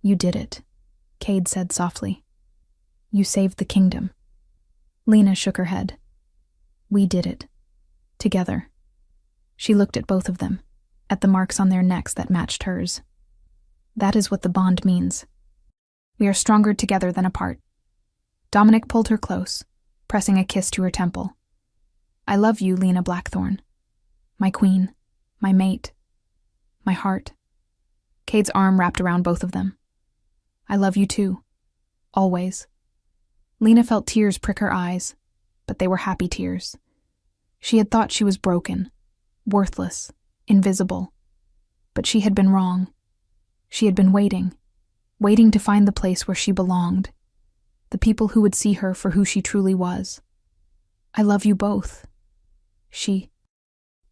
"You did it," Cade said softly. "You saved the kingdom." Lena shook her head. "We did it. Together." She looked at both of them, at the marks on their necks that matched hers. "That is what the bond means. We are stronger together than apart." Dominic pulled her close, pressing a kiss to her temple. "I love you, Lena Blackthorn. My queen, my mate, my heart." Cade's arm wrapped around both of them. "I love you too. Always." Lena felt tears prick her eyes, but they were happy tears. She had thought she was broken, worthless, invisible. But she had been wrong. She had been waiting to find the place where she belonged, the people who would see her for who she truly was. "I love you both," she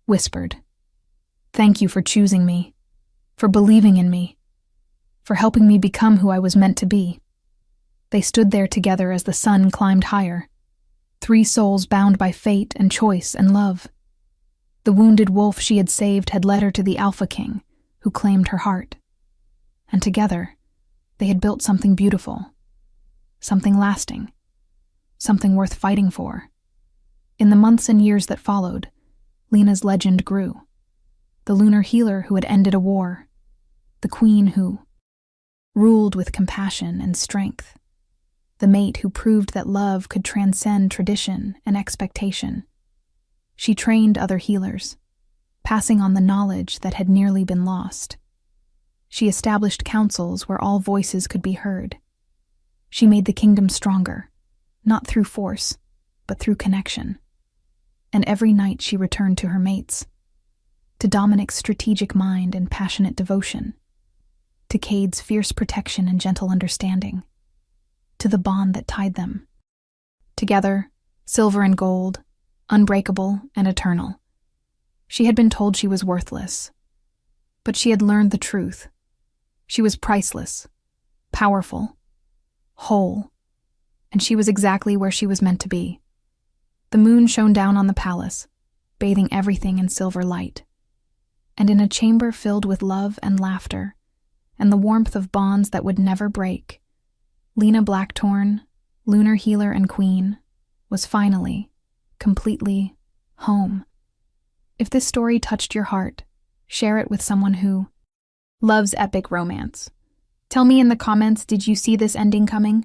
whispered. "Thank you for choosing me, for believing in me, for helping me become who I was meant to be." They stood there together as the sun climbed higher, 3 souls bound by fate and choice and love. The wounded wolf she had saved had led her to the Alpha King, who claimed her heart. And together, they had built something beautiful, something lasting, something worth fighting for. In the months and years that followed, Lena's legend grew. The lunar healer who had ended a war. the queen who ruled with compassion and strength, the mate who proved that love could transcend tradition and expectation. She trained other healers, passing on the knowledge that had nearly been lost. She established councils where all voices could be heard. She made the kingdom stronger, not through force, but through connection. And every night she returned to her mates, to Dominic's strategic mind and passionate devotion, to Cade's fierce protection and gentle understanding, to the bond that tied them. Together, silver and gold, unbreakable and eternal. She had been told she was worthless, but she had learned the truth. She was priceless, powerful, whole, and she was exactly where she was meant to be. The moon shone down on the palace, bathing everything in silver light. And in a chamber filled with love and laughter, and the warmth of bonds that would never break, Lena Blackthorn, lunar healer and queen, was finally, completely, home. If this story touched your heart, share it with someone who loves epic romance. Tell me in the comments, did you see this ending coming?